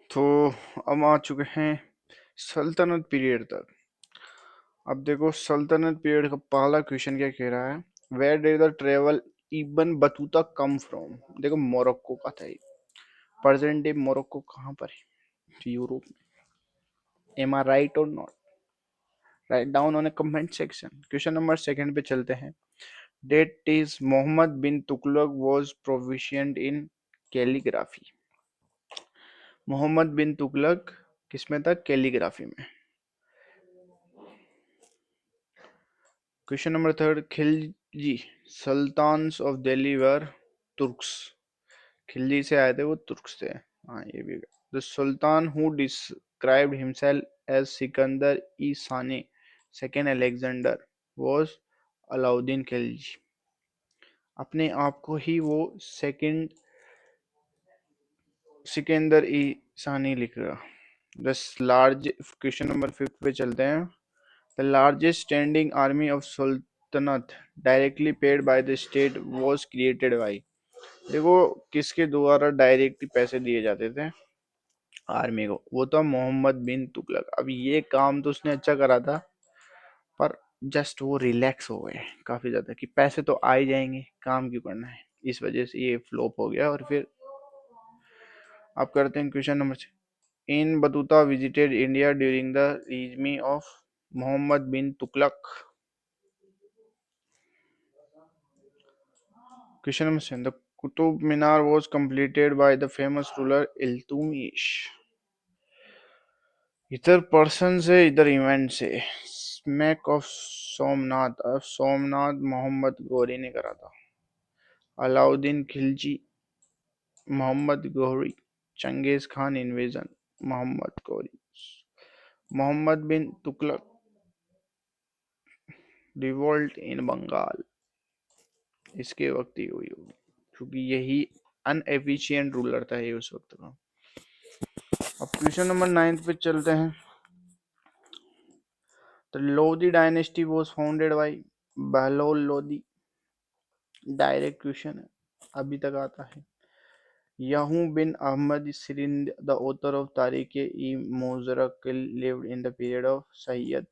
तो हम आ चुके हैं सल्तनत पीरियड तक। अब देखो सल्तनत पीरियड का पहला क्वेश्चन क्या कह रहा है। Where did the travel Ibn Battuta come from. देखो मोरक्को का था ये। प्रेजेंट डे मोरक्को कहाँ पर है? यूरोप में। एम आई राइट और not? Write down on a comment section. Question number second पे चलते हैं। That is Mohammad bin Tughlaq was proficient in calligraphy. Mohammad bin Tughlaq किसमें था? कैलीग्राफी में। Question number third. Khilji sultans of Delhi were Turks. Khilji से आए थे, वो तुर्क्स थे। हाँ ये भी। The sultan who described himself as Sikandar e Sani second Alexander was Alauddin Khilji. अपने आप को ही वो सेकंड सिकंदर ई सानी लिख रहा। The large question number fifth पे चलते हैं। The largest standing army of सुल्तनत directly paid by the state was created by. देखो किसके द्वारा डायरेक्टली पैसे दिए जाते थे आर्मी को? वो तो मोहम्मद बिन तुगलक। अब ये काम तो उसने अच्छा करा था, पर जस्ट वो रिलैक्स हो गए काफी ज्यादा कि पैसे तो आ ही जाएंगे, काम क्यों करना है। इस वजह से ये फ्लॉप हो गया। और फिर आप करते हैं question number 6। Ibn Battuta visited India during the regime of Mohammad bin Tughlaq. Question number 7। The Qutub Minar was completed by the famous ruler Iltutmish. इधर पर्सन से इधर इवेंट से। Sack of Somnath. अब सोमनाथ मोहम्मद गौरी ने करा था। Alauddin Khilji Mohammad Ghori. Genghis Khan invasion Mohammad Ghori. Mohammad bin Tughlaq revolt in Bengal. इसके वक्त ही हुई होगी, क्योंकि यही अनएफिशिएंट रूलर था ये उस वक्त का। अब क्वेश्चन नंबर 9 पे चलते हैं। The Lodi dynasty was founded by Bahlol Lodi. Direct question है, अभी तक आता है। Yahoo bin Ahmad Sirind, the author of Tariq-e-Muzakkil, lived in the period of Sayyid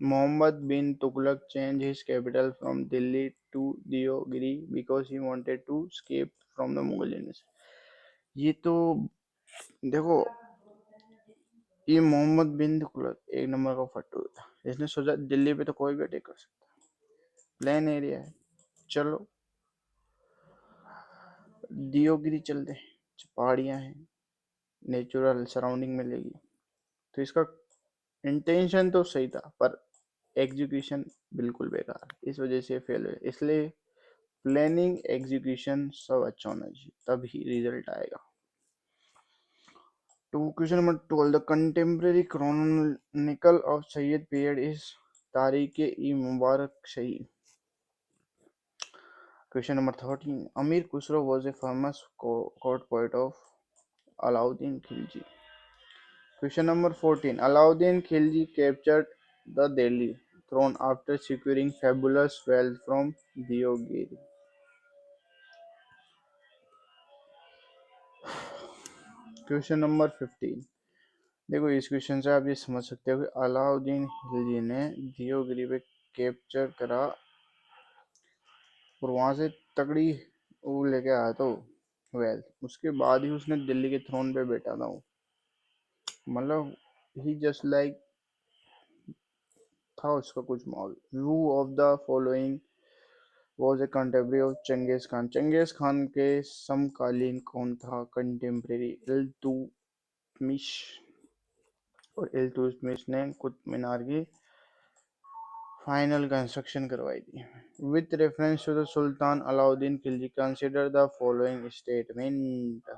Muhammad bin Tughlaq changed his capital from Delhi to Deogiri because he wanted to escape from the Mughal invasion। ये तो देखो, ये मोहम्मद बिन तुगलक एक number का फट्टू था। इसने सोचा दिल्ली पे तो कोई भी अटैक कर सकता है, प्लेन एरिया है, चलो दियोगिरी चलते हैं, पहाड़ियाँ हैं, नेचुरल सराउंडिंग मिलेगी। तो इसका इंटेंशन तो सही था, पर एग्जीक्यूशन बिल्कुल बेकार, इस वजह से फेल हुए। इसलिए प्लानिंग एग्जीक्यूशन सब अच्छा होना चाहिए, तभी रिजल्ट आएगा। तो question number 12। The contemporary Chronicle of Syed period is तारीख ई मुबारक सही। Question number 13। अमीर Khusro was a famous court poet of Alauddin Khilji। Question number 14. Alauddin Khilji captured the Delhi throne after securing fabulous wealth from Deogiri। Question number 15। देखो इस question से आप ये समझ सकते हो कि अलाउद्दीन खिलजी ने दियोगिरी पे कैप्चर करा और वहां से तगड़ी वो लेके आया तो वेल्थ, उसके बाद ही उसने दिल्ली के थ्रोन पे बैठा था वो। मतलब ही जस्ट लाइक था उसका कुछ माहौल। Who of the following was a contemporary of Genghis Khan. Genghis Khan के समकालीन कौन था? कंटेम्प्रेरी इल्तुतमिश। और इल्तुतमिश ने कुतुब मीनार की फाइनल कंस्ट्रक्शन करवाई थी। With reference to the sultan Alauddin Khilji consider the following statement.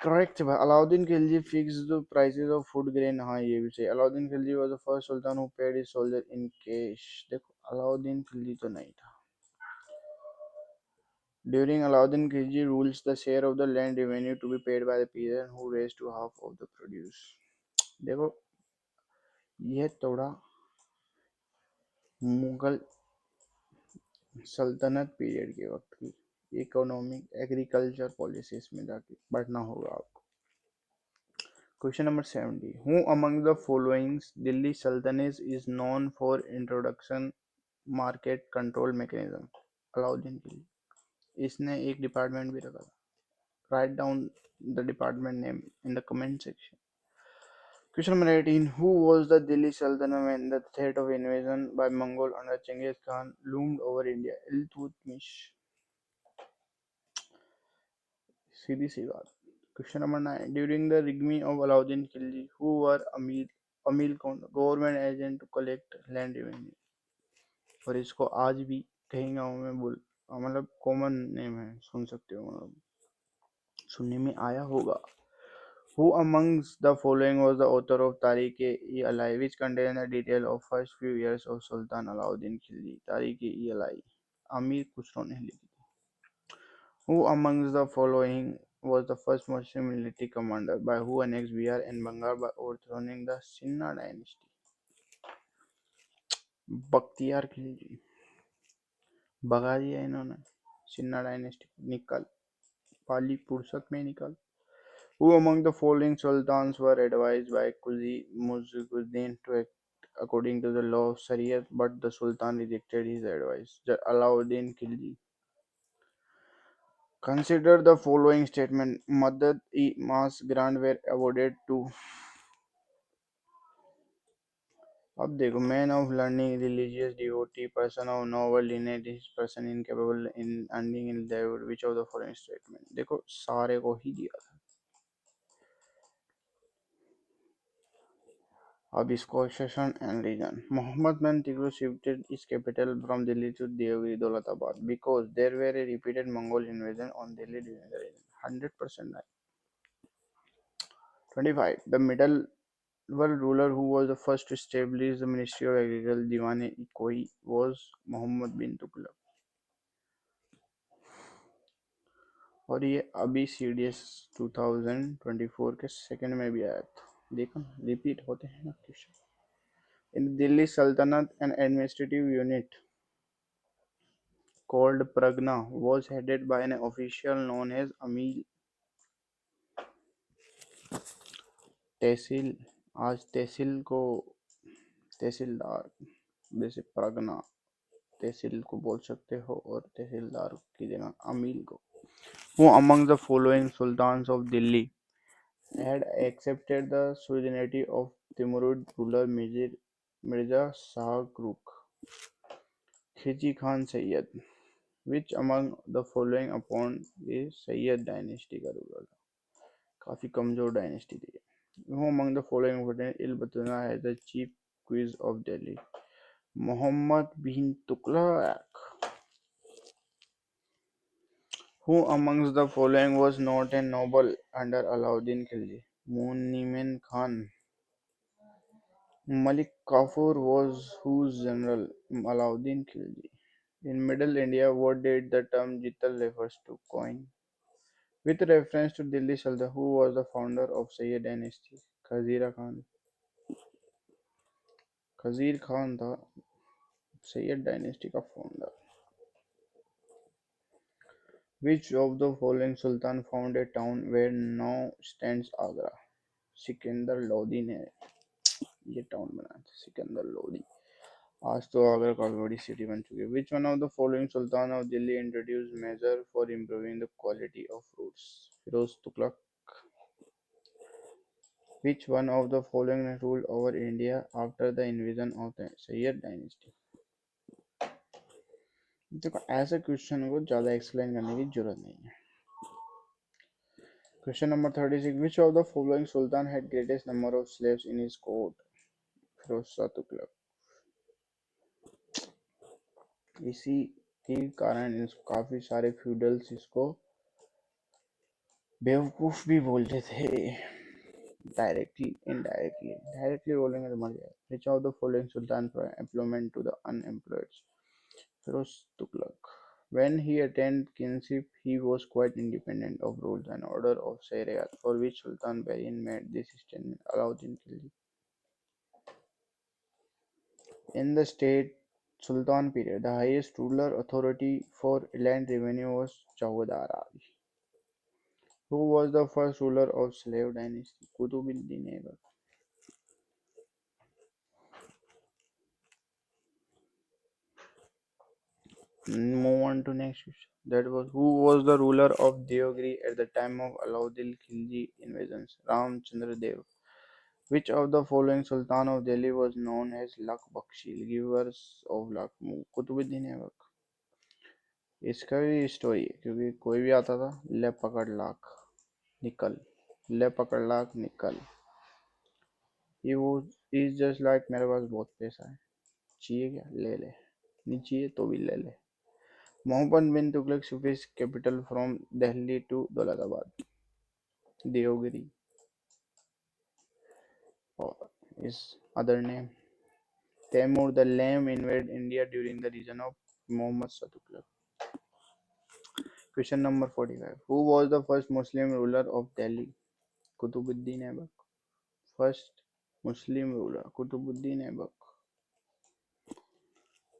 Correct भाई। Alauddin Khilji fix the prices of food grain. हाँ ये भी सही। Alauddin Khilji was the first sultan who paid his soldier in cash. देखो अलाउद्दीन खिलजी तो नहीं था। During Alauddin Khilji rules, the share of the land revenue to be paid by the peasant who raised to half of the produce। देखो यह थोड़ा मुगल सल्तनत period के वक्त की इकोनॉमिक एग्रीकल्चर पॉलिसीज में जाके पढ़ना होगा आपको। Question number 70, who among the followings Delhi Sultanate is known for introduction market control mechanism? Alauddin Khilji. इसने एक डिपार्टमेंट भी रखा था। Write down the department name in the comment section. Question number 18, who was the Delhi Sultanate when the threat of invasion by Mongol under Genghis Khan loomed over India? Iltutmish. सीधी सी बात। Question number 9, during the regime of Alauddin Khilji who were amil कौन government agent to collect land revenue? और इसको आज भी कहीं गाँव में बोल मतलब कॉमन नेम है, सुन सकते हो, मतलब सुनने में आया होगा। Who amongst the following was the author of Tariq-e-Alai, which contains the detail of first few years of Sultan Alauddin Khilji? Tariq-e-Alai, Amir Khusro ने लिखी थी। Who amongst the following was the first Muslim military commander by who annexed Bihar and Bengal by overthrowing the Sinha dynasty? Bakhtiyar Khilji. भगा दिया इन्होंने Sinha dynasty, निकल पाली फुर्सत में निकल। Who among the following sultans were advised by Qazi Muizuddin to act according to the law of Shariat, but the sultan rejected his advice? Alauddin Khilji. Consider the following statement. Madad-e-Mas grant were awarded to. अब देखो, man of learning, religious devotee, person of noble lineage, person incapable in earning in level, which of the following statement? देखो सारे को ही दिया था। अब इसको session and reason. Muhammad bin Tigru shifted its capital from Delhi to Devgiri Daulatabad because there were a repeated Mongol invasion on Delhi during the reign. 100% right. 25. The medieval ruler who was the first to establish the Ministry of Agriculture, Diwan-e-Koi, was Muhammad bin Tughlaq. और ये अभी CDS 2024 के second में भी आया था। देखो repeat होते हैं ना question. In Delhi Sultanate, an administrative unit called Pragna was headed by an official known as Amil तहसील। आज तहसील को तहसीलदार, जैसे प्रगना तहसील को बोल सकते हो और तहसीलदार की जगह अमील को। Who among the following sultans of Delhi had accepted the sovereignty of Timurid ruler Mirza Shah Rukh? Khilji Khan Sayyid. Which among the following upon the Sayyid dynasty का रूलर था? काफी कमजोर डायनेस्टी थी। Who among the following important Ilbatuna has the chief quiz of Delhi? Muhammad bin Tughlaq. Who amongst the following was not a noble under Alauddin Khilji? Munimin Khan. Malik Kafur was whose general? Alauddin Khilji. In Middle India, what did the term Jital refers to? Coin. With reference to Delhi Sultan, who was the founder of Sayyid dynasty? Khazira Khan. खजीर Khan था Syed dynasty का founder. Which of the following sultan found a town where now stands Agra? Sikandar Lodi ने ये town बनाया था, सिकंदर लोदी। आज तो आगरा काफी बड़ी सिटी बन चुकी है। Which one of the following sultan of Delhi introduced measure for improving the quality of fruits? Firoz Tughlaq. Which one of the following ruled over India after the invasion of the Sayyid dynasty? देखो ऐसे question को ज्यादा explain करने की जरूरत नहीं है। Question number 36, which of the following sultan had greatest number of slaves in his court? Firoz Shah Tughlaq. इसी के कारण काफी सारे फ्यूडल्स इसको बेवकूफ भी बोलते थे। डायरेक्टली इनडायरेक्टली, डायरेक्टली बोलेंगे तो मर जाए। which of the following sultan provided employment to the unemployed? Firoz Tughlaq. When he attained kingship, he was quite independent of rules and order of Shariat, for which Sultan Bayan made this statement. Alauddin Khilji. In the state Sultan period. The highest ruler authority for land revenue was Chowdhury. Who was the first ruler of slave dynasty? Kutubuddin Aibak. Move on to next question. That was who was the ruler of Deogiri at the time of Alauddin Khilji invasions? Ramchandra Dev. Which of the following Sultan of Delhi was known as Luck Bakshi, givers of luck? Qutubuddin Aibak. इसका भी story है क्योंकि कोई भी आता था ले पकड़ लाख निकल ले पकड़ लाख निकल ये वो इज जस्ट लाइक मेरे पास बहुत पैसा है चाहिए क्या ले ले नहीं चाहिए तो भी ले ले Mohammad bin Tughlaq shift his capital from Delhi to Daulatabad, Deogiri, or his other name. Taimur the Lame invaded India during the reign of Muhammad Shah Tughlaq. Question number 45. Who was the first Muslim ruler of Delhi? Kutubuddin Aibak. First Muslim ruler, Kutubuddin Aibak.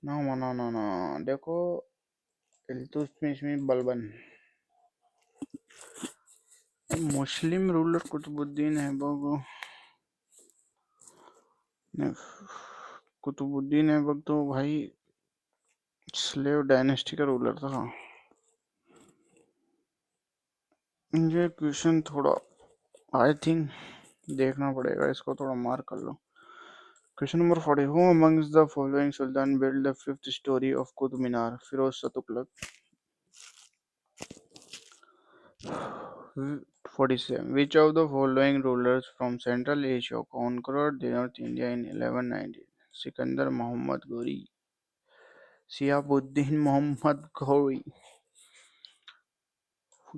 No, no, no, no, no. देखो इल्तुतमिश में बलबन मुस्लिम ruler Qutubuddin Aibak ने कुतुबुद्दीन ऐबक तो भाई slave dynasty का ruler था ये question थोड़ा I think देखना पड़ेगा इसको थोड़ा मार्क कर लो question number 40 who amongst the following sultan build the fifth storey of Qutub Minar Firoz Shah Tughlaq 47 which of the following rulers from central asia conquered the north india in 1190 Sikandar Mohammad Ghori Shihabuddin Mohammad Ghori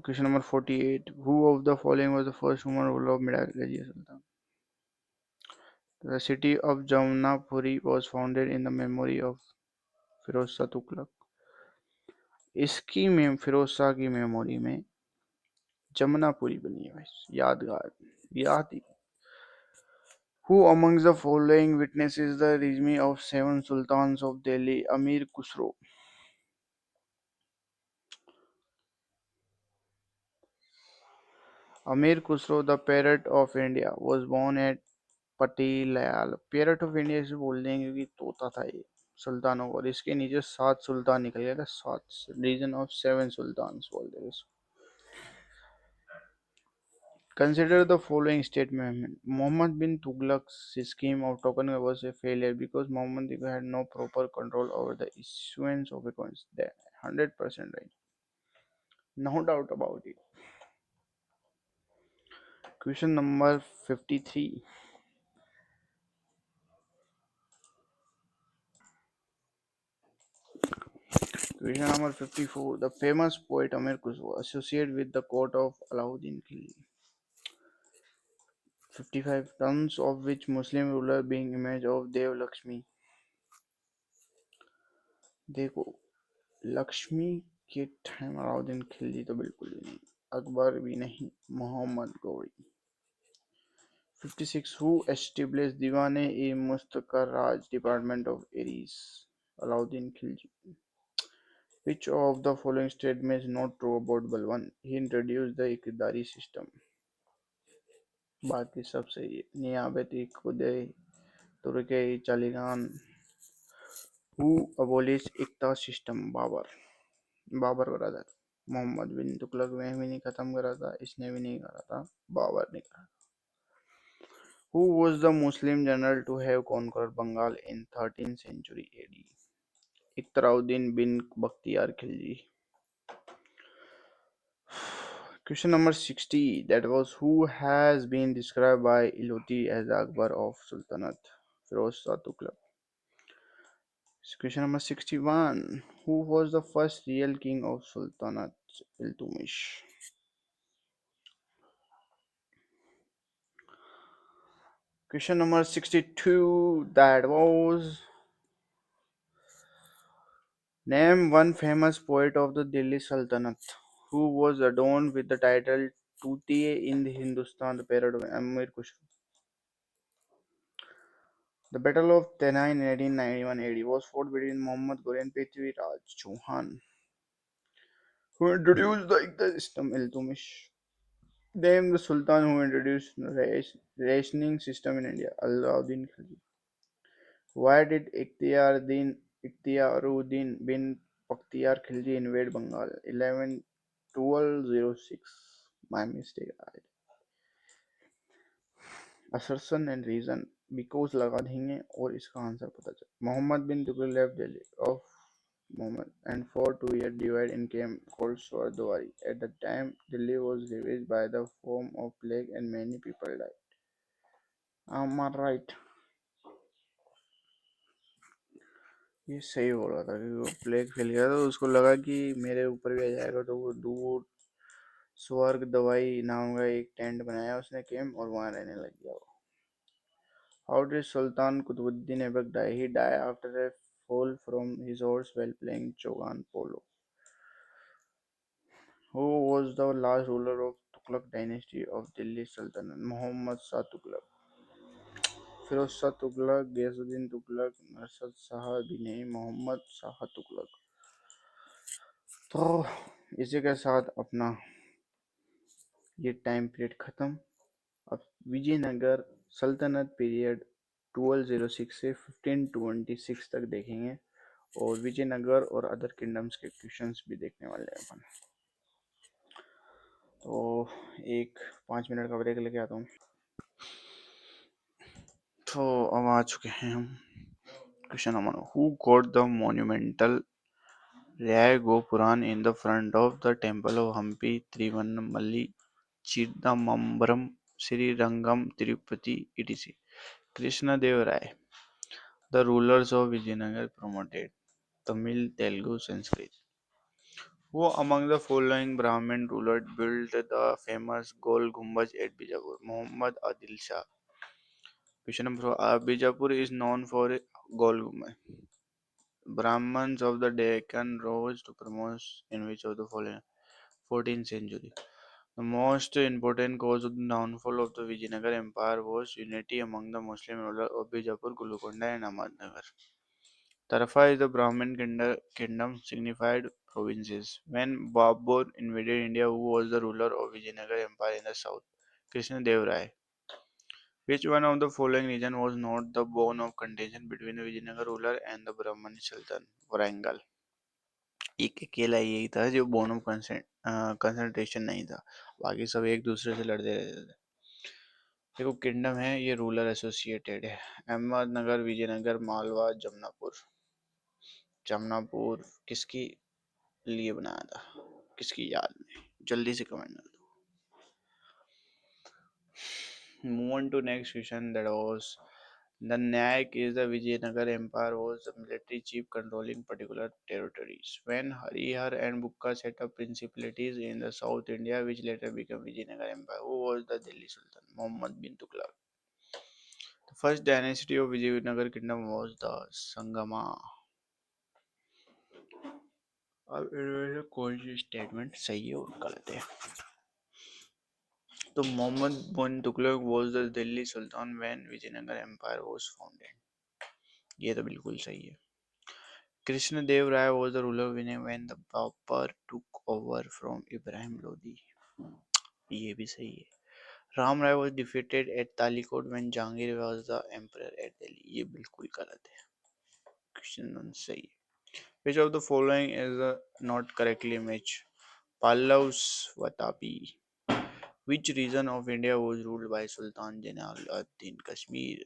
Question number 48 who of the following was the first woman ruler of Middle Sultan the city of Jamunapuri was founded in the memory of Firoz Shah Tughlaq इसकी में फिरोज शाह की memory में जमुनापुरी बनी है भाई यादगार याद ही Who amongst the following witnesses the regime of seven sultans of Delhi? Amir Khusro. Amir Khusro, the parrot of India, was born at Patiala parrot of India से बोल देंगे क्योंकि तोता था ये सुल्तानों को और इसके नीचे 7 सुल्तान निकल गया था 7 रीजन ऑफ 7 सुल्तान बोल देंगे Consider the following statement. Muhammad bin Tughlaq's scheme of token was a failure because Muhammad had no proper control over the issuance of coins. That 100% right. No doubt about it. Question number 53. Question number 54. The famous poet Amir Khusro associated with the court of Alauddin Khilji. 55. Tons of which Muslim ruler being image of Dev Lakshmi. देखो लक्ष्मी के time Alauddin Khilji तो बिल्कुल भी नहीं अकबर भी नहीं Mohammad Ghori 56 who established Diwan-e-Mustaqarraj department of Aries Alauddin Khilji which of the following statements is not true about Balwan he introduced the Iqtidari system बाकी सब सही है नियाबती खुदे तुर्के चालीगान who abolished Iqta system Babur brother Mohammad bin Tughlaq ने भी नहीं खत्म करा था इसने भी नहीं करा था बाबर ने करा Who was the Muslim general to have conquered Bengal in 13th century AD? Iqtaruddin bin Bakhtiyar Khilji. Question number 60. That was who has been described by Iloti as the Akbar of Sultanate? Firoz Shah Tughlaq. Question number 61. Who was the first real king of Sultanate? Iltutmish. Question number 62. That was name one famous poet of the Delhi Sultanate who was adorned with the title Tutiye in the Hindustan, the parrot of Amir Khusro. The Battle of Tanai in 1891 AD was fought between Muhammad Ghori and Prithviraj Chauhan, who introduced the Iqta system. Iltutmish named the Sultan who introduced rationing system in India. Alauddin Khilji. Why did Ikhtiyaruddin bin Pakhtiyar Khilji invade Bengal? 1206. My mistake. Assertion and reason. Because लगा देंगे और इसका answer पता चल. Muhammad bin Tughlaq left Delhi of Muhammad and for 2 years divided in camp called Swardwari. At the time, Delhi was ravaged by the form of plague and many people died. Am I right? ये सही हो रहा था कि वो plague फैल गया था तो उसको लगा कि मेरे ऊपर भी आ जाएगा तो वो दूर स्वर्ग दवाई नाम का एक टेंट बनाया उसने कैंप और वहां रहने लग गया वो. How did Sultan Qutbuddin Aibak die? He died after a fall from his horse while playing Chogan polo. Who was the last ruler of Tughlaq dynasty of Delhi Sultanate? Muhammad Shah Tughlaq. Firoz Shah Tughlaq, Ghiyasuddin Tughlaq, नरसद Shah भी नहीं, मोहम्मद शाह तुगलक. तो इसी के साथ अपना ये time period ख़त्म. अब विजयनगर सल्तनत पीरियड 1206 से 1526 तक देखेंगे और विजयनगर और अदर किंगडम्स के क्वेश्चंस भी देखने वाले हैं अपन. तो एक 5 मिनट का ब्रेक लेके आता हूँ. तो अब आ चुके हैं हम question number. Who got the monumental Raya Gopuran in the front of the temple of Hampi, Trivannamalai, Chidambaram, Sri Rangam, Tirupati, etc. Krishna Dev Rai. The rulers of Vijayanagar promoted Tamil, Telugu, Sanskrit. Who among the following Brahmin rulers built the famous Gol Gumbaz at Bijapur? Muhammad Adil Shah. Question number 4. Bijapur is known for Gol Gumbaz. Brahmins of the Deccan rose to promote in which of the following? 14th century. The most important cause of the downfall of the Vijayanagar Empire was unity among the Muslim rulers of Bijapur, Golconda and Ahmednagar. Tarafa is the Brahmin kingdom signified provinces. When Babur invaded India, who was the ruler of Vijayanagar Empire in the south? Krishna Dev Rai. Which one of the following region was not the bone of contention between the Vijayanagar ruler and the Brahmani Sultan? Warangal. एक अकेला यही था जो bone of concentration नहीं था, बाकी सब एक दूसरे से लड़ते रहते थे. देखो किंगडम है ये रूलर एसोसिएटेड है. अहमदनगर, विजयनगर, मालवा, जमनापुर. जमनापुर किसकी लिए बनाया था, किसकी याद में? जल्दी से कमेंट कर दो. Move on to next question. That was the Nayak is the Vijayanagar Empire was the military chief controlling particular territories. When Harihar and Bukka set up principalities in the South India, which later became Vijayanagar Empire, who was the Delhi Sultan? Muhammad bin Tughlaq. The first dynasty of Vijayanagar kingdom was the Sangama. अब इनमें से कोई सी statement सही है और गलत है. तो Mohammad bin Tughlaq was the Delhi Sultan when Vijayanagar Empire was founded. ये तो बिल्कुल सही है. Krishna Dev Rai was the ruler when the Babur took over from Ibrahim Lodi. ये भी सही है. Ram Rai was defeated at Talikot when Jahangir was the emperor at Delhi. ये बिल्कुल गलत है. क्वेश्चन सही है. Which of the following is not correctly matched? Pallavs, Vatapi. Which region of India was ruled by Sultan Jalaluddin? Kashmir.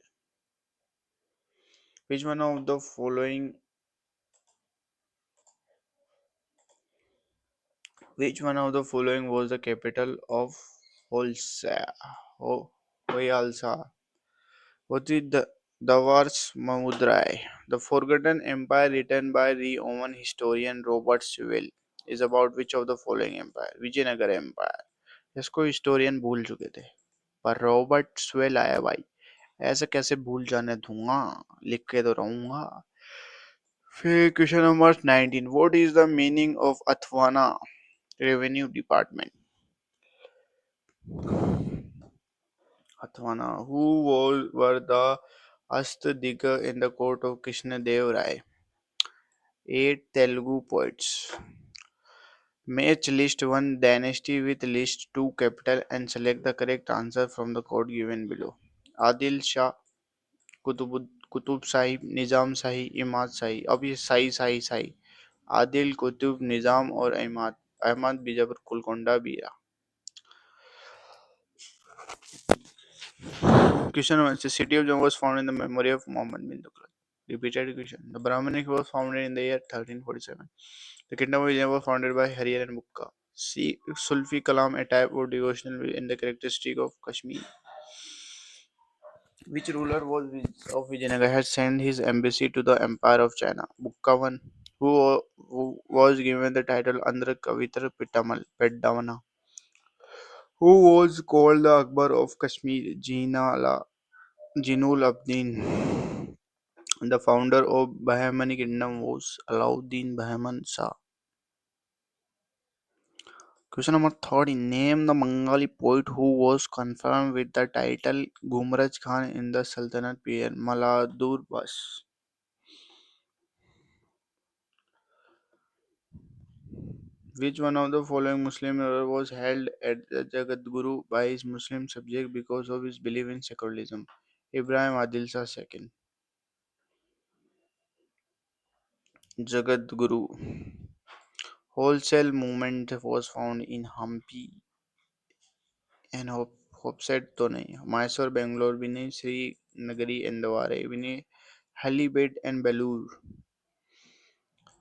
Which one of the following was the capital of Hoysalsa? What is the Dawars Mamudarai? The Forgotten Empire, written by the Roman historian Robert Sewell, is about which of the following empire? Vijayanagara empire. इसको historian भूल चुके थे पर Robert swell आया भाई. ऐसे कैसे भूल जाने दूंगा, लिख के तो रहूंगा. फिर question number 19. What is the meaning of Athwana Revenue Department? Athwana. Who were the Astadiga in the court of Krishna Dev Rai. 8 Telugu poets. Match list 1 dynasty with list 2 capital and select the correct answer from the code given below. Adil Shah, Qutub Shahi, Nizam Shahi, Imad Shahi. अब ये शाही शाही शाही. आदिल, कुतुब, निजाम और अहमद. अहमद, बीजापुर, गोलकोंडा, बीरा. Question 1. The city of Jammu was founded in the memory of Muhammad bin Tughlaq. Repeated question. The Brahmanic was founded in the year 1347. The kingdom of Vijayanagar was founded by Harihar and Bukka. C. Sulfi Kalam, a type of devotional in the characteristic of Kashmir. Which ruler of Vijayanagar had sent his embassy to the Empire of China? Bukka 1. Who was given the title Andhra Kavitra Peddavana? Who was called the Akbar of Kashmir? Jinul Abdin. The founder of Bahmani kingdom was Alauddin Bahman Shah. Question number 30. Name the Bengali poet who was confirmed with the title Gumraj Khan in the Sultanate period. Maladur Bas. Which one of the following Muslim ruler was held at the Jagadguru by his Muslim subject because of his belief in secularism? Ibrahim Adil Shah II. Jagadguru. Wholesale movement was found in Hampi and Hopset तो नहीं. Mysore, Bangalore भी नहीं. Srinagar and Dware भी नहीं. Halibut and Belur.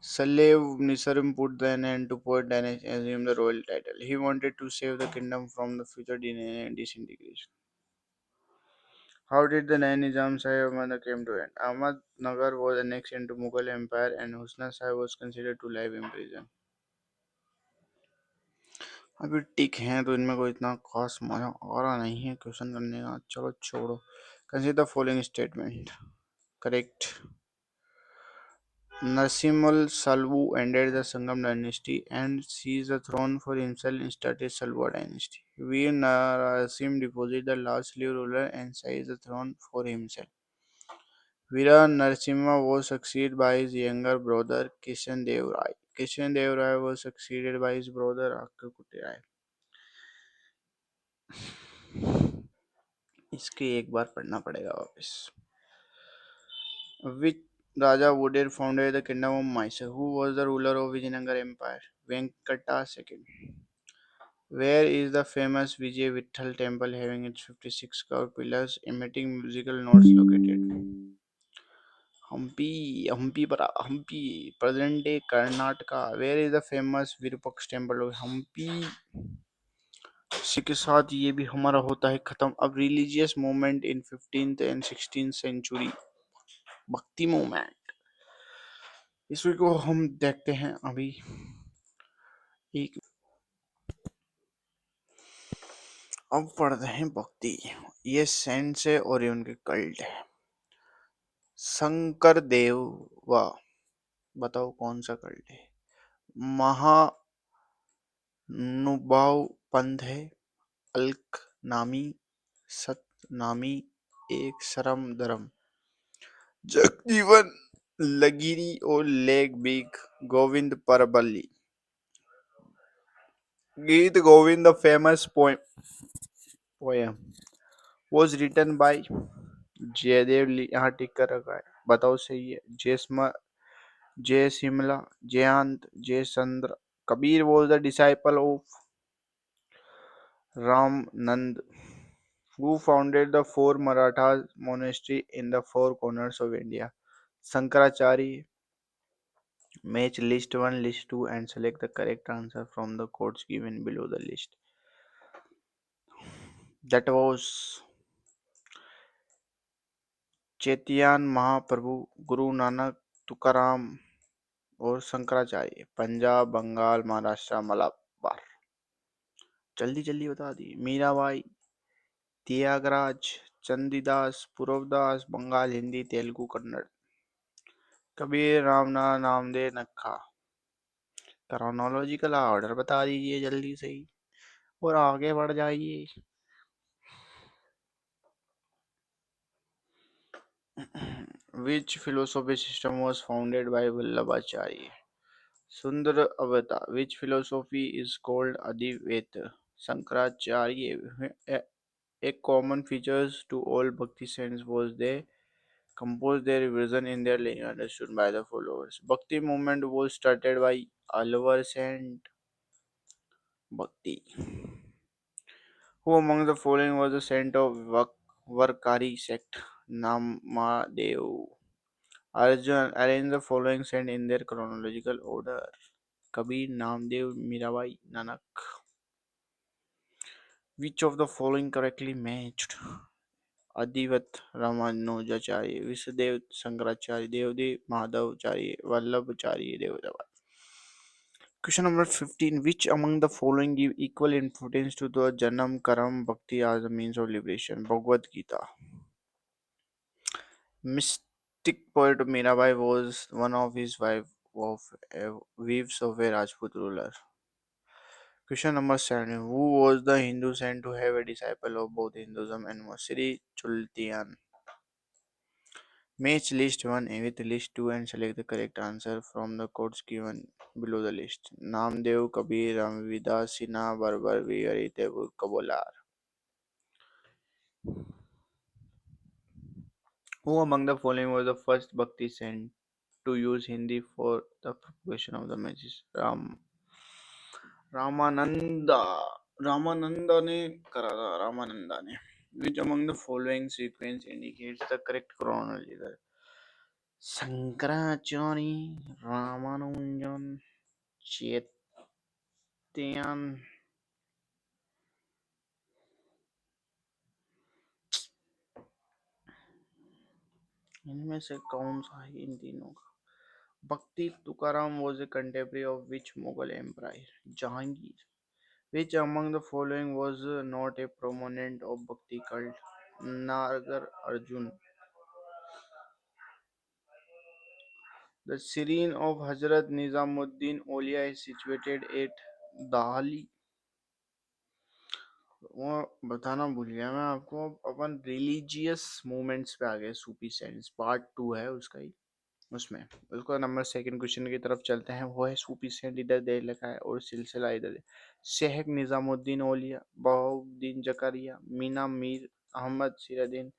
Saleh Nisarim put an end to poet dynasty and assumed the royal title. He wanted to save the kingdom from the future disintegration. How did the nine Nizam Sahib Ahmad came to end? Ahmadnagar was annexed into Mughal Empire and Husna Sahib was considered to live in prison. अभी टिक हैं तो इनमें कोई इतना खास मजा आ रहा नहीं है क्वेश्चन करने का. चलो छोड़ो. Consider the following statement. Correct. Narasimha Salvu ended the Sangam dynasty and seized the throne for himself and started Salva dynasty. Veer Narasimha deposed the last living ruler and seized the throne for himself. Veera Narasimha was succeeded by his younger brother Kishan Dev Rai. Kishan Dev Rai was succeeded by his brother Akkakuti Rai. इसके एक बार पढ़ना पड़ेगा वापस. Which Raja Wooded founded the kingdom of Mysore? Who was the ruler of Vijayanagar Empire? Venkata II. Where is the famous Vijay Vitthal temple having its 56 curved pillars emitting musical notes located? Hampi, present day Karnataka. Where is the famous Virupaksha temple of Hampi? इसी के साथ ये भी हमारा होता है खत्म. अब religious movement in 15th and 16th century. भक्ति मूवमेंट. इसको को हम देखते हैं अभी. एक अब पढ़ते हैं भक्ति. ये सेंट है और ये उनके कल्ट है. शंकर देव वा. बताओ कौन सा कल्ट है. महानुभाव पंथ है. अल्क नामी, सत नामी, एक शरम धर्म. जगजीवन लगिरी और लेग बिग. गोविंद परबली. गीत Govind the famous poem was written by Jaydev. यहाँ टिक कर रखा है. बताओ सही है. जय Shimla, Jayant, Jayachandra. Kabir was the disciple of Ramanand. Who founded the four Maratha monasteries in the four corners of India? Shankaracharya. Match list 1, list 2 and select the correct answer from the codes given below the list. That was Chaitanya Mahaprabhu, Guru Nanak, Tukaram और शंकराचार्य. पंजाब, बंगाल, महाराष्ट्र, मलबार. जल्दी जल्दी बता दी. Mirabai, Tyagaraja, चंदीदास, पूरबदास. Bengal, Hindi, Telugu, Kannada. Kabir, Ramnath, Namdev, नक्खा. Chronological order बता दीजिए जल्दी से ही और आगे बढ़ जाइए. Which philosophy system was founded by Vallabhacharya? Sundar Avata. Which philosophy is called Advaita? Sankaracharya. A common features to all Bhakti saints was they composed their revision in their language understood by the followers. Bhakti movement was started by Alvar Saint Bhakti, who among the following was the saint of Varkari sect, Namadev. Arjun arranged the following saint in their chronological order: Kabir, Namdev, Mirabai, Nanak. Which of the following correctly matched? Adivat Ramanujacharya, Visudev Shankaracharya, Devdev Madhavacharya, Vallabhacharya, Devdava. Question number 15. Which among the following give equal importance to the Janam Karam Bhakti as a means of liberation? Bhagavad Gita. Mystic poet Mirabai was one of his wife of wives of a Rajput ruler. Question number 7. Who was the Hindu saint to have a disciple of both Hinduism and Sri Chultian? Match list 1 with list 2 and select the correct answer from the quotes given below the list. Namdev, Kabir, Ramavidas, Sinha, Barbar, Vihari, Tagore, Kabolar. Who among the following was the first Bhakti saint to use Hindi for the propagation of the message? Ramananda Ramananda ने करा था रामानंदा ने which among the following sequence indicates the correct chronology? Shankaracharya Ramanujan चैतन्य इनमें से कौन सा है इन तीनों का? Bhakti Tukaram was a contemporary of which Mughal emperor? Jahangir. Which among the following was not a proponent of Bhakti cult? Nagar Arjun. The shrine of Hazrat Nizamuddin Aulia is situated at Dahli. वो बताना भूल गया मैं आपको. अपन religious movements पे आ गए. सूफी sense part 2 है उसका ही. उसमें उसको नंबर सेकंड क्वेश्चन की तरफ चलते हैं. वो है सूफी सेंट इधर दे लिखा है और सिलसिला इधर है. शेख निजामुद्दीन औलिया, बहाउद्दीन जकारिया, मीना मीर अहमद सिराजुद्दीन,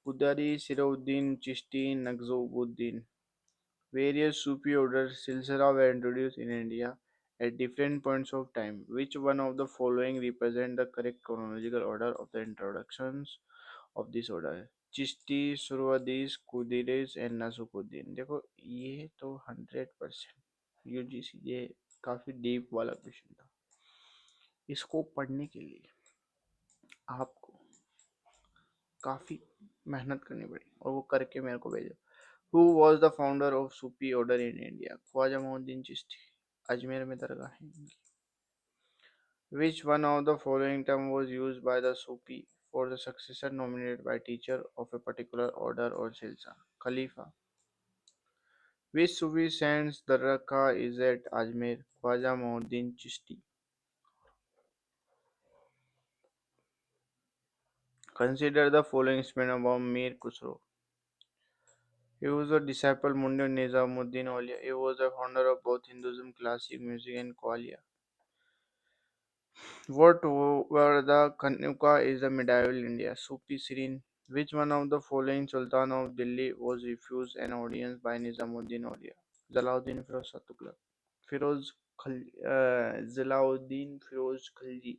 उदरी सिराउद्दीन चिश्ती, नक्शबुद्दीन. Various Sufi orders silsila were introduced in India at different points of time. Which one of the following represent the correct chronological order of the introductions of this order? Chishti, सुरवदीस, कुदिरेस एंड नसुकुद्दीन. देखो ये तो 100% यूजीसी ये काफी deep वाला question था. इसको पढ़ने के लिए आपको काफी मेहनत करनी पड़ी और वो करके मेरे को भेजो. Who was the founder of Sufi order in India? Khwaja Mohiuddin Chishti. Ajmer में दरगाह है इनकी. Which one of the following term was used by the Sufi for the successor nominated by teacher of a particular order or silsila? Khalifa. Which Sufi saint's dargah is at Ajmer? Khwaja Mohiuddin Chishti. Consider the following statement about Mir Khusro. He was a disciple of Mundi Nizamuddin Aulia. He was the founder of both Hinduism, classic music, and Qawwaliya. What were the Kanuka is the medieval India? Sufi Sirin. Which one of the following Sultan of Delhi was refused an audience by Nizamuddin Aulia? Zalauddin Firoz Shah Tughlaq. Firoz Zalauddin Firoz Khalji.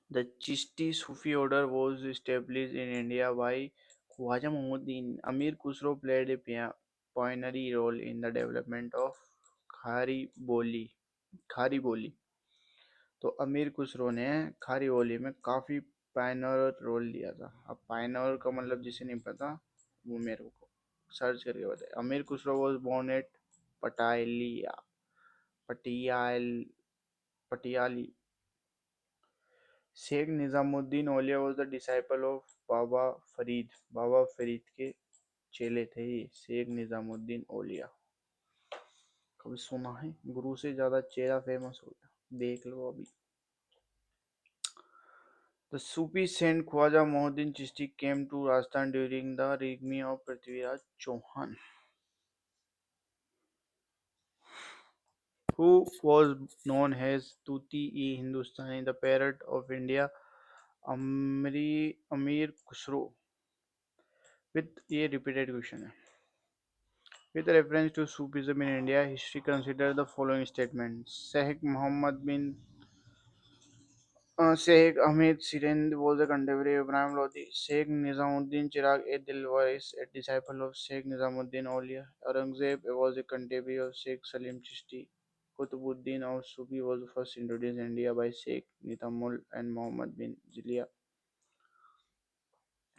The Chishti Sufi order was established in India by Khwaja Muhyiddin. Amir Khusro played a pioneering role in the development of Khari Boli. खारी बोली. तो अमीर खुसरो ने खारी बोली में काफी Pioneer role लिया था. अब पायनर का मतलब जिसे नहीं पता वो मेरे को सर्च करके बताए. Amir Khusro was born at पटालिया पटियाल Patiali. Sheikh Nizamuddin Auliya was the disciple of Baba Farid. Baba Farid के चेले थे ये शेख निजामुद्दीन औलिया. कभी सुना है? गुरु से ज्यादा चेला फेमस हो गया. देख लो अभी. The Sufi saint Khwaja Mohuddin Chishti came to Rajasthan during the reign of Prithviraj Chauhan, who was known as Tuti-e-Hindustani, the parrot of India. Amir Khusro, with a repeated question. With reference to Sufism in India, history consider the following statements. Sheikh Muhammad bin Sheikh Ahmed Sirend was a contemporary of Ibrahim Lodi. Sheikh Nizamuddin Chirag e Dilwais, a disciple of Sheikh Nizamuddin Aulia. Aurangzeb was a contemporary of Sheikh Salim Chishti. Qutbuddin of Sufi was first introduced in India by Sheikh Nitamul and Muhammad bin Zilia.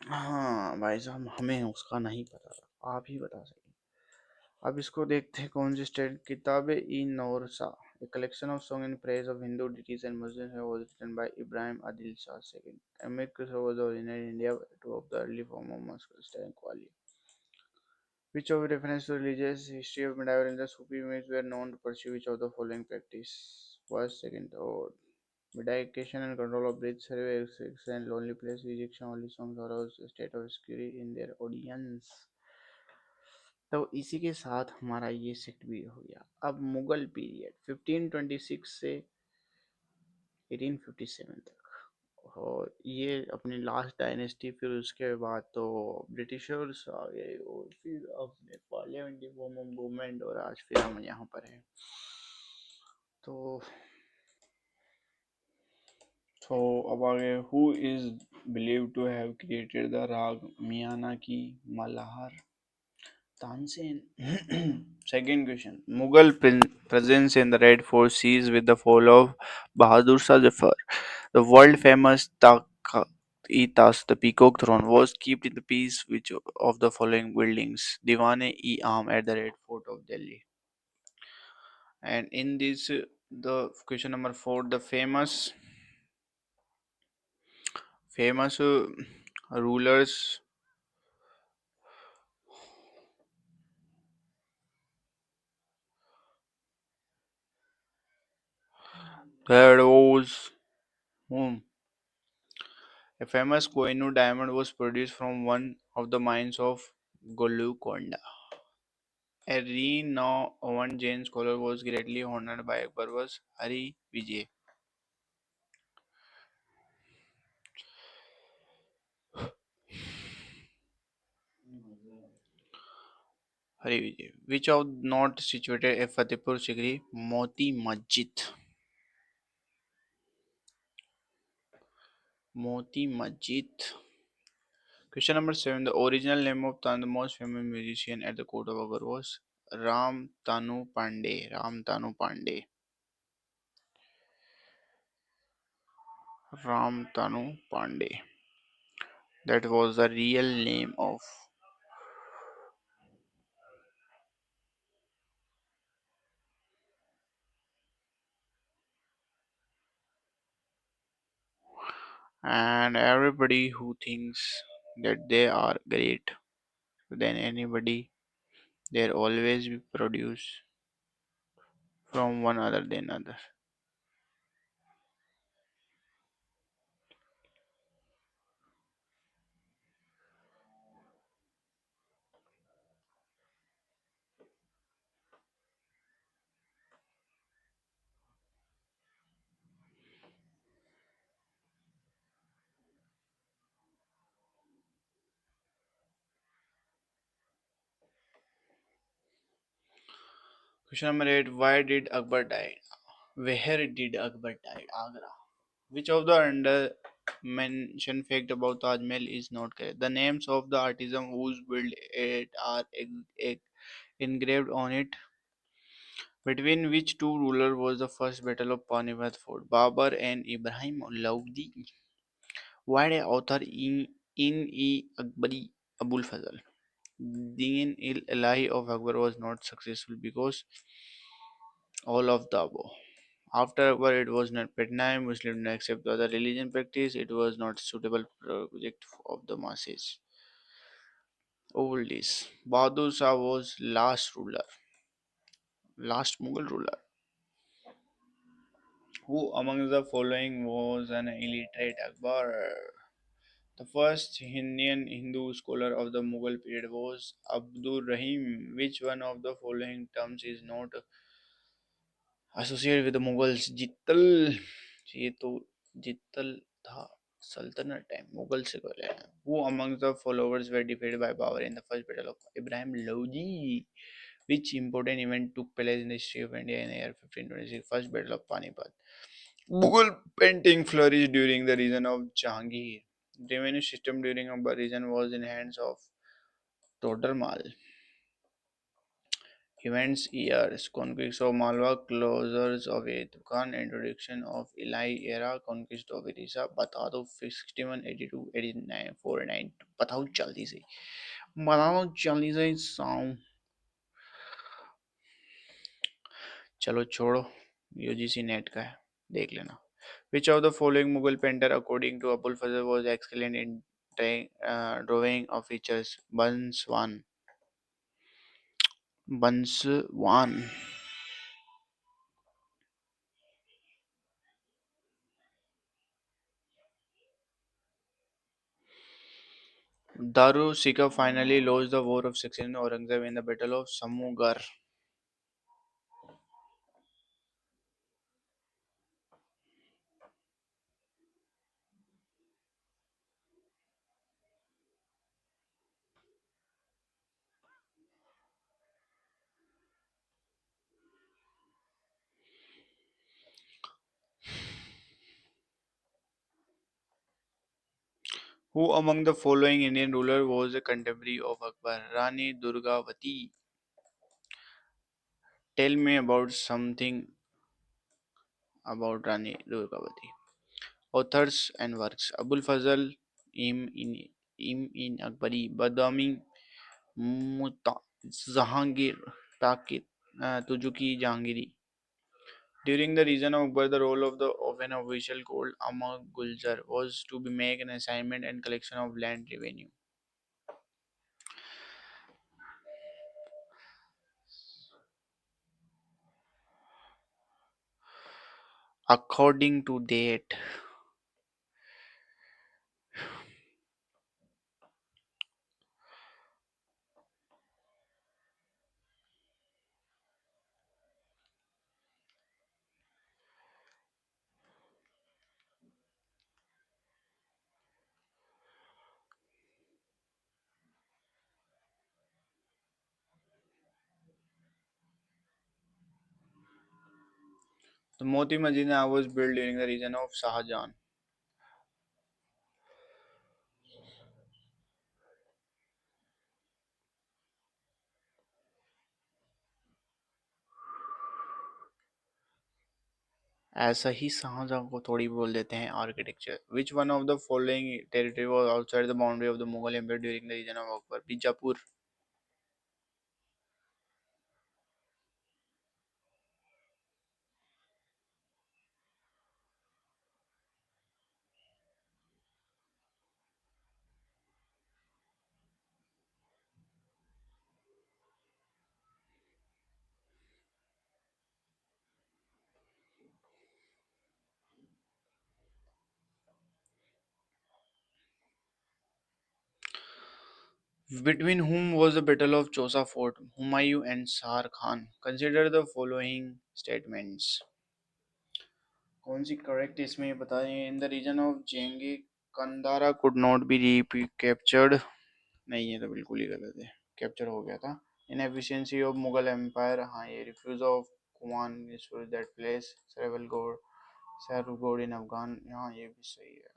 हाँ भाई साहब हमें उसका नहीं पता आप ही बता सकते। अब इसको देखते हैं कौन सी स्टेट किताब ई नौरसा a collection of songs in praise of Hindu deities and Muslims was written by Ibrahim Adil Shah II. Amir Khusro was originated in India, two of the early form of Muslim and Qawwali, which of reference to religious history of medieval and the Sufi myths were known to pursue which of the following practice. First, second, third. Medication and control of breath, survey, and lonely place, rejection, only songs arouse a state of security in their audience. तो इसी के साथ हमारा ये set भी हो गया। अब मुगल पीरियड 1526 से 1857 तक और ये अपनी लास्ट डायनेस्टी। फिर उसके बाद तो ब्रिटिशर्स आ गए और फिर अपने पार्लियामेंट्री मूवमेंट और आज फिर हम यहाँ पर हैं। तो अब आगे who is believe to have created the raag Miyana की Malhar Tansen. Second question. Mughal presence in the Red Fort ceased with the fall of Bahadur Shah Zafar. The world famous Takhta-e-Tast, the Peacock Throne, was kept in the peace which of the following buildings? Diwane-e-Am at the Red Fort of Delhi. And in this, the question number 4, the famous rulers. There was whom? A famous Kohinoor diamond was produced from one of the mines of Golconda. A renowned Jain scholar was greatly honored by Akbar was Hari Vijay. Hari Vijay. Which of not situated at Fatehpur Sikri? Moti Masjid. Moti Masjid. Question number 7. The original name of the most famous musician at the court of Akbar was Ram Tanu Pandey. Ram Tanu Pandey. Ram Tanu Pandey. That was the real name of. And everybody who thinks that they are great than anybody, they're always be produced from one other than other. Question number 8. Why did Akbar die? Where did Akbar die? Agra. Which of the under mentioned fact about Taj Mahal is not correct? The names of the artisans who built it are engraved on it. Between which two rulers was the first battle of Panipat fought? Babur and Ibrahim Lodi. Why the author in Abul Fazl. Deen il Ilahi of Akbar was not successful because all of the above. After Akbar, it was not Patna, Muslim did not accept the other religion practice. It was not suitable project of the masses. Old is Bahadur Shah was last ruler, last Mughal ruler Who among the following was an illiterate Akbar? The first Indian Hindu scholar of the Mughal period was Abdur Rahim. Which one of the following terms is not associated with the Mughals? जित्तल, ये तो जित्तल था सल्तनत time Mughal से पहले है. Who among the followers were defeated by Babur in the first battle of Ibrahim Lodi? Which important event took place in the history of India in the year 1526? First battle of Panipat. Mughal painting flourished during the reign of Jahangir. Revenue system during Akbar region was in hands of Todarmal. Events years conquest of Malwa, closures of Tukhan, introduction of Elai era, conquest of Orissa. बता दो 61 82 89 49 बताओ जल्दी से बताओ जल्दी से sound. चलो छोड़ो यूजीसी नेट का है देख लेना. Which of the following Mughal painter according to Abul Fazl was excellent in drawing of features? Banswan. Banswan. Daru Sikha finally lost the war of succession Aurangzeb in the Battle of Samugarh. Who among the following Indian ruler was a contemporary of Akbar? Rani Durgavati. Tell me about something about Rani Durgavati. Authors and works. Abul Fazl im in Akbari. Badami Muta Jahangir Takit Tujuki Jahangiri. During the reign of Akbar, the role of an official called Amar Gulzar was to be make an assignment and collection of land revenue. According to date, the Moti Madina was built during the reign of Shah Jahan. ऐसा ही शाहजहां को थोड़ी बोल देते हैं architecture. Which one of the following territory was outside the boundary of the Mughal empire during the region of Akbar? Bijapur. Between whom was the battle of Chausa Fort? Humayun and Sar Khan. Consider the following statements. कौन सी correct इसमें बताएं? In the region of जेंगे Kandahar could not be captured. नहीं, ये तो बिल्कुल ही गलत है. कैप्चर हो गया था. Inefficiency of Mughal empire. हाँ, ये रिफ्यूज ऑफ कुमान दैट प्लेस. सेरेवल गोड सैरू गोड इन अफगान. हाँ, ये भी सही है.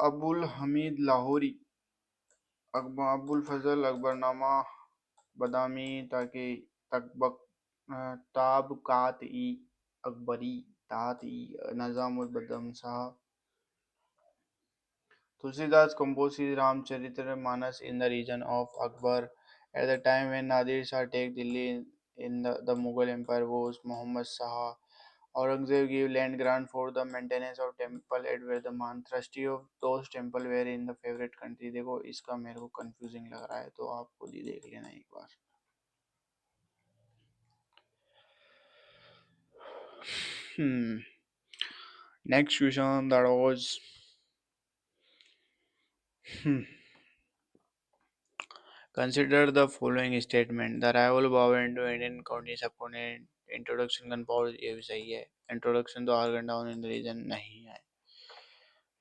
अबुल हमीद लाहौरी. अबुल फजल अकबरनामा बदामी ताकि तकबक ताबकात ई अकबरी तात ई Nizamul बदम Shah. Tulsidas composed his Ramcharitammanas in the region of Akbar. At the time when Nadir Shah took Delhi in the Mughal Empire was Muhammad Shah Aurangzeb gave land grant for the maintenance of temple at Vardhaman. Trustee of those temple were in the favorite country. देखो इसका मेरे को confusing लग रहा है तो आप खुद ही देख लेना एक बार. Hmm. Next question that was hmm. Consider the following statement. The arrival of Baba into Indian county subcontinent. Introduction compound ये भी सही है. Introduction तो organ down in the region नहीं है.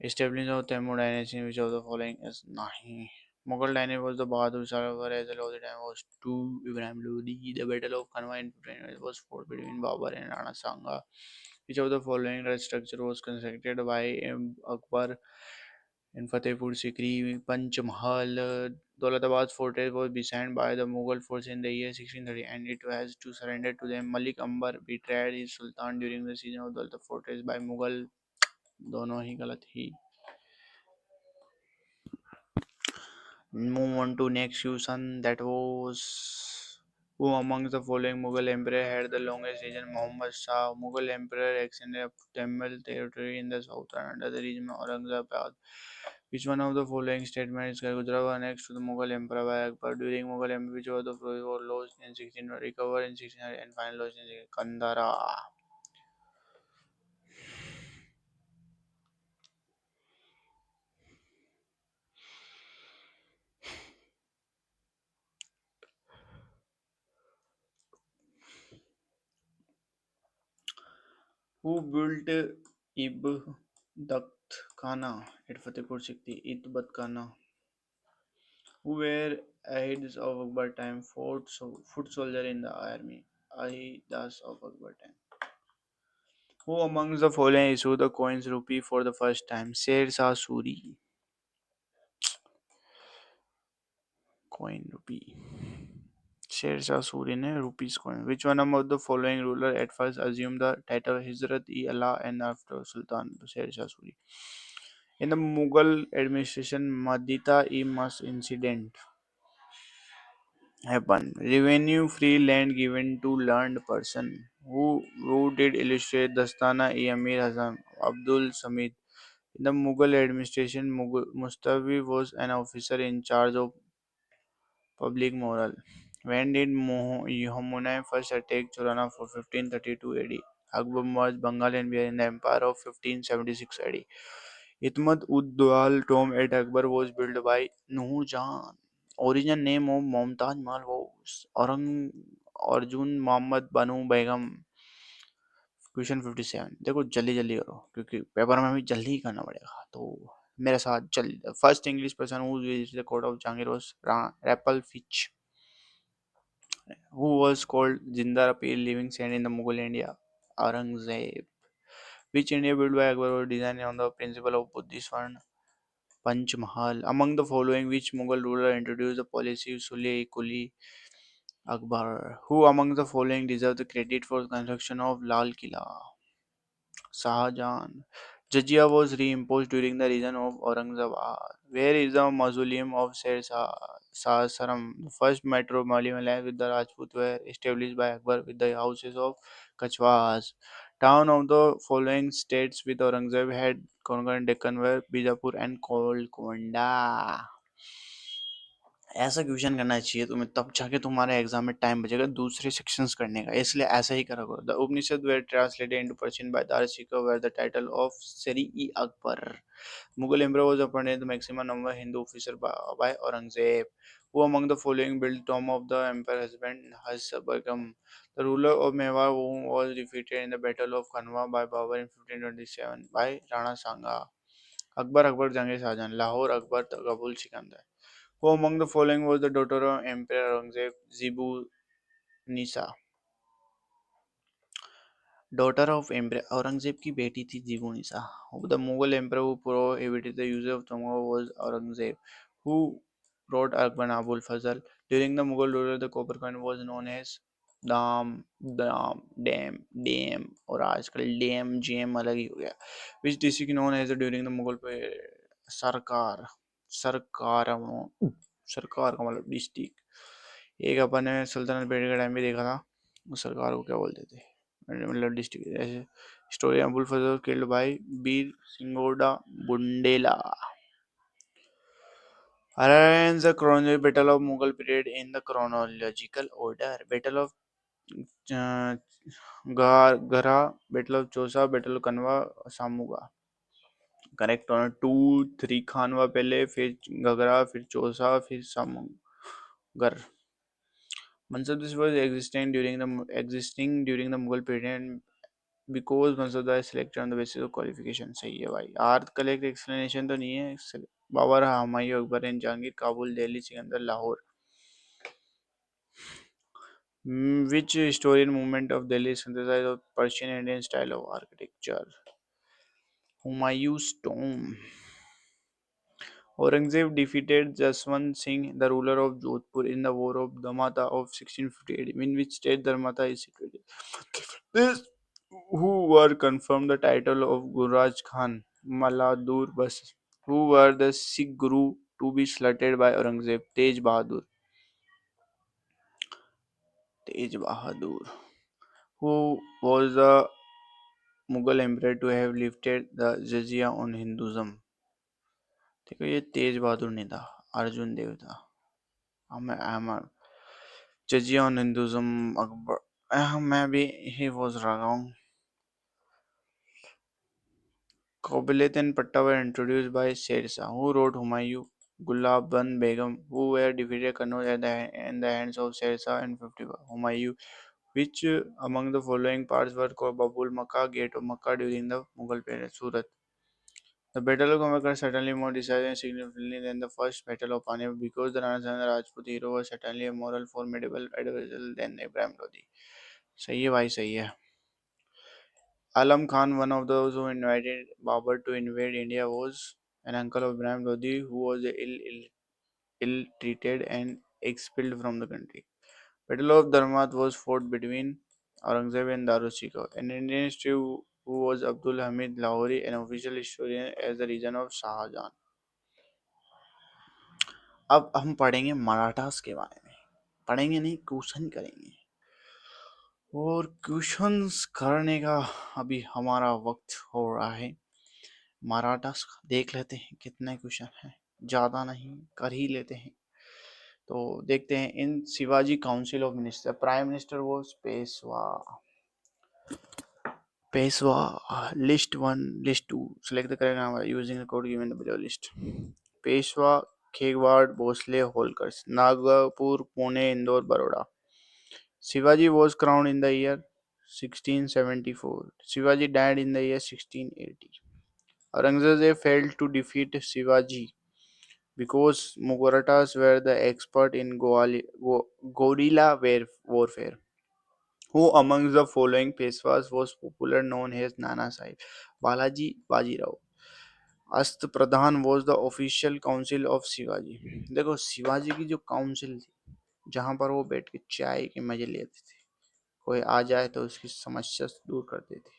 Establishment of Temur dynasty, which of the following is nahi. Mughal dynasty was the Bahadur Sarwar as well the time was to Ibrahim Lodi. The Battle of Kanwa in 1500 was fought between Babur and Rana Sanga. Which of the following structure was constructed by Akbar in Fatehpur Sikri, Panchmahal? Daulatabad fortress was besieged by the Mughal force in the year 1630 and it was to surrender to them. Malik Ambar betrayed his sultan during the siege of Daulatabad fortress by Mughal. दोनों ही गलत ही. Move on to next question. That was who among the following Mughal emperor had the longest region? Muhammad Shah. Mughal emperor extended Tamil territory in the south and under the region of Aurangzebad. Which one of the following statements is correct? Gujarat was next to the Mughal emperor by Akbar during Mughal empire. Which of the following were lost in 16 recovered in 1600 and finally lost in Kandahar? Who built Ibn Khana at Fatehpur Sikri? Ibn Khana. Who were heads of Akbar time, foot soldier in the army. Ahidas of Akbar time. Who amongst the following issued the coins rupee for the first time? Sher Shah Suri. Coin rupee. Sher Shah Suri ne rupees coin. Which one among the following ruler at first assumed the title Hizrat-e-Allah and after Sultan Sher Shah Suri? In the Mughal administration, Madita-e-Mas incident happened. Revenue free land given to learned person. Who did illustrate Dastana-e Amir Hassan? Abdul Samid. In the Mughal administration, Mustafi was an officer in charge of public moral. When did Humayun first attack Chorana for 1532 AD? Akbar was Bengal and Bihar in the empire of 1576 AD. Itmat ud tomb at Akbar was built by Noor Jahan. Origin name of Mumtaz Mahal was Arjun Muhammad Banu Begum. Question 57. देखो जल्दी जल्दी करो क्योंकि paper में भी जल्दी ही करना पड़ेगा तो मेरे साथ जल्दी. First English person who visited the court of Jahangir was rappel Fitch. Who was called Jindar Pir living saint in the Mughal India? Aurangzeb. Which India built by Akbar was designed on the principle of Buddhist fund? Panch Mahal. Among the following, which Mughal ruler introduced the policy Sule Kuli? Akbar. Who among the following deserve the credit for construction of Lal Killa? Shahjahan. Jizya was reimposed during the reign of Aurangzeb. Where is the mausoleum of Sher Sasaram? The first metro monument with the Rajput were established by Akbar with the houses of Kachwas. Town of the following states with Aurangzeb had conquered Deccan were Bijapur and Golconda. ऐसा question करना चाहिए तुम्हें तब जाके तुम्हारे exam में time बचेगा दूसरे सेक्शंस करने का इसलिए ऐसा ही करा करो. The Upanishad were translated into Persian by Dara Shikoh where the title of Seri e Akbar. Mughal emperor was appointed the maximum number Hindu officer by Aurangzeb. Who among the following built tomb of the emperor husband Hasbagam? The ruler of Mewar who was defeated in the battle of Kanwa by Babur in 1527 by Rana Sanga. Akbar Jahangir Shahjahan. Lahore Akbar Kabul Sikandar. Who among the following was the daughter of Emperor Aurangzeb? Zebu Nisa. Daughter of Emperor Aurangzeb की बेटी थी जीबू निसा. The Mughal emperor who prohibited the use of tamar was Aurangzeb. Who wrote Akbar Abul Fazl? During the Mughal rule, the copper coin was known as Dam और आजकल Jam अलग ही हो गया. Which district known as during the Mughal period? सरकार. सरकार सरकार का मतलब डिस्ट्रिक्ट. एक अपन ने सल्तनत पीरियड के टाइम भी देखा था उस सरकार को क्या बोलते थे मतलब डिस्ट्रिक्ट ऐसे story Abul Fazl killed by Bir सिंगोड़ा Bundela arrange the chronological battle of Mughal period in the chronological order. Battle of uh, Gara, Battle of Chosa, Battle of Kanwa, Samuga. Correct होना 2 3 खानवा पहले फिर घगरा फिर चौसा फिर सामुगर Mansab this was existing during the Mughal period because Mansabdar is selected on the basis of qualification सही है भाई आर्थ कलेक्ट एक्सप्लेनेशन तो नहीं है Babur Humayun Akbar and Jahangir Kabul Delhi Sikandar Lahore which historian movement of Delhi synthesized of Persian Indian style of architecture Humayun's tomb Aurangzeb defeated Jaswant Singh, the ruler of Jodhpur, in the War of Dhamata of 1658, in which state Dharmata is situated. This who were confirmed the title of Guraj Khan, Maladur Bas, who were the Sikh Guru to be slaughtered by Aurangzeb, Tej Bahadur, who was the Mughal emperor to have lifted the jizya on Hinduism. देखो ये तेज बहादुर नहीं था अर्जुन देव था I'm jizya on Hinduism Akbar maybe he was wrong Kobilet and Patta were introduced by Sher Shah, who wrote Humayun, Gulaban Begum, who were defeated Kannauj in the hands of Sher Shah in 51. Humayun, which among the following parts were called Babul Makkah, Gate of Makkah during the Mughal period, Surat. The Battle of Kamakkar is certainly more decisive and significant than the first Battle of Panipat because the Rana Rajput hero was certainly a moral formidable adversary than Ibrahim Lodi. सही है भाई सही है Alam Khan, one of those who invited Babur to invade India, was an uncle of Ibrahim Lodi who was ill-treated and expelled from the country. Battle of Dharmat was fought between Aurangzeb and Daru Shikoh. An Indian history who was Abdul Hamid Lahori, an official historian as the region of Shahjahan. अब हम पढ़ेंगे मराठास के बारे में पढ़ेंगे नहीं question करेंगे और क्वेश्चंस करने का अभी हमारा वक्त हो रहा है मराठास देख लेते हैं कितने क्वेश्चन हैं ज़्यादा नहीं कर ही लेते हैं तो देखते हैं in Shivaji council of minister prime minister वो Peshwa Peshwa list 1 list 2 select the correct number using the code given in the below list Peshwa Gaekwad Bhosle Holkar Nagpur Pune Indore Baroda Shivaji was crowned in the year 1674 Shivaji died in the year 1680 Aurangzeb failed to defeat Shivaji because Marathas were the expert in guerrilla warfare. Who amongst the following Peshwas was popular known as Nana Sahib? Balaji Bajirao. Ashta Pradhan was the official council of Shivaji देखो शिवाजी की जो council थी जहां पर वो बैठ के चाय के मजे लेते थे कोई आ जाए तो उसकी समस्या दूर करते थे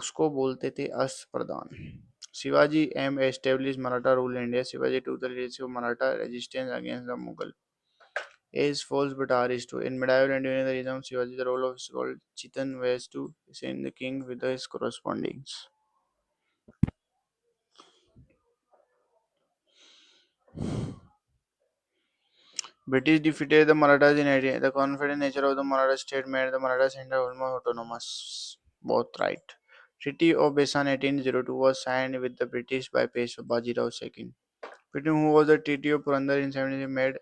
उसको बोलते थे Ashta Pradhan Shivaji aim establish Maratha rule India Shivaji to the leadership of Maratha resistance against the Mughal is false but are is true. In medieval and during the reign of Shivaji, the role of called Chitan was to send the king with his correspondings. British defeated the Marathas in area. The confident nature of the Maratha state made the Maratha center almost autonomous. Both right. Treaty of Besan 1802 was signed with the British by Peshwa Bajirao II. Between who was the Treaty of Purandar in 17 made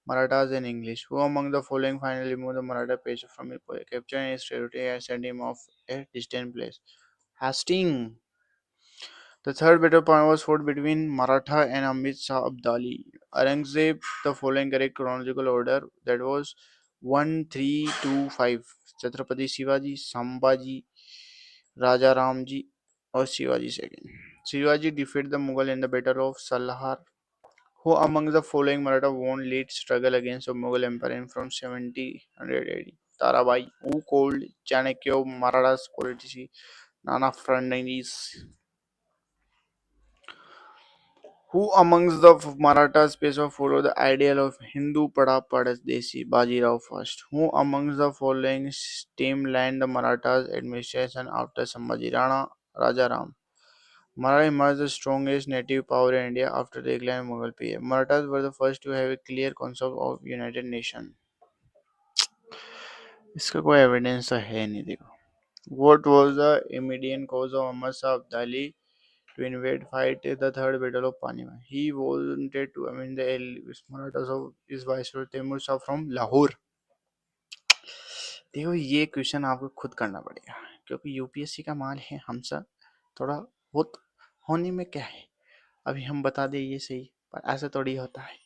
Marathas and English. Who among the following finally removed the Maratha Peshwa from his power, capturing his territory and sent him off a distant place? Hastings. The third battle point was fought between Maratha and Amit Shah Abdali. Aurangzeb, the following correct chronological order that was 1, 3, 2, 5. Chhatrapati Shivaji, Sambhaji, Raja Ramji, or Shivaji II. Shivaji defeated the Mughal in the Battle of Salahar. Who among the following Maratha won lead struggle against the Mughal Empire from 1700 AD? Tarabai. Who called Chanakya Maratha's politician? Nana Fernandes. Who amongst the Marathas Peshwa followed the ideal of Hindu Pada Padadesi Bajirao first? Who amongst the following streamlined the Marathas administration after Sambhaji Rana Rajaram? Maratha emerged the strongest native power in India after the decline of Mughal period. Marathas were the first to have a clear concept of United Nation. इसका कोई evidence तो है नहीं देखो. What was the immediate cause of Ahmad Shah Abdali to invade fight the third battle of Panipat? He wanted to the Marathas of his viceroy Timur Shah from Lahore. देखो ये question आपको खुद करना पड़ेगा क्योंकि यूपीएससी का माल है हम सब थोड़ा बहुत होने में क्या है अभी हम बता दें ये सही पर ऐसा थोड़ी होता है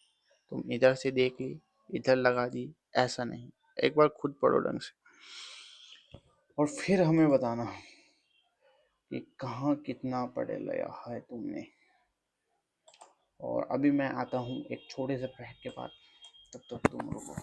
तुम इधर से देख ली इधर लगा दी ऐसा नहीं एक बार खुद पढ़ो ढंग से और फिर हमें बताना कि कहाँ कितना पढ़ लिया है तुमने और अभी मैं आता हूँ एक छोटे से ब्रेक के बाद तब तक तुम रुको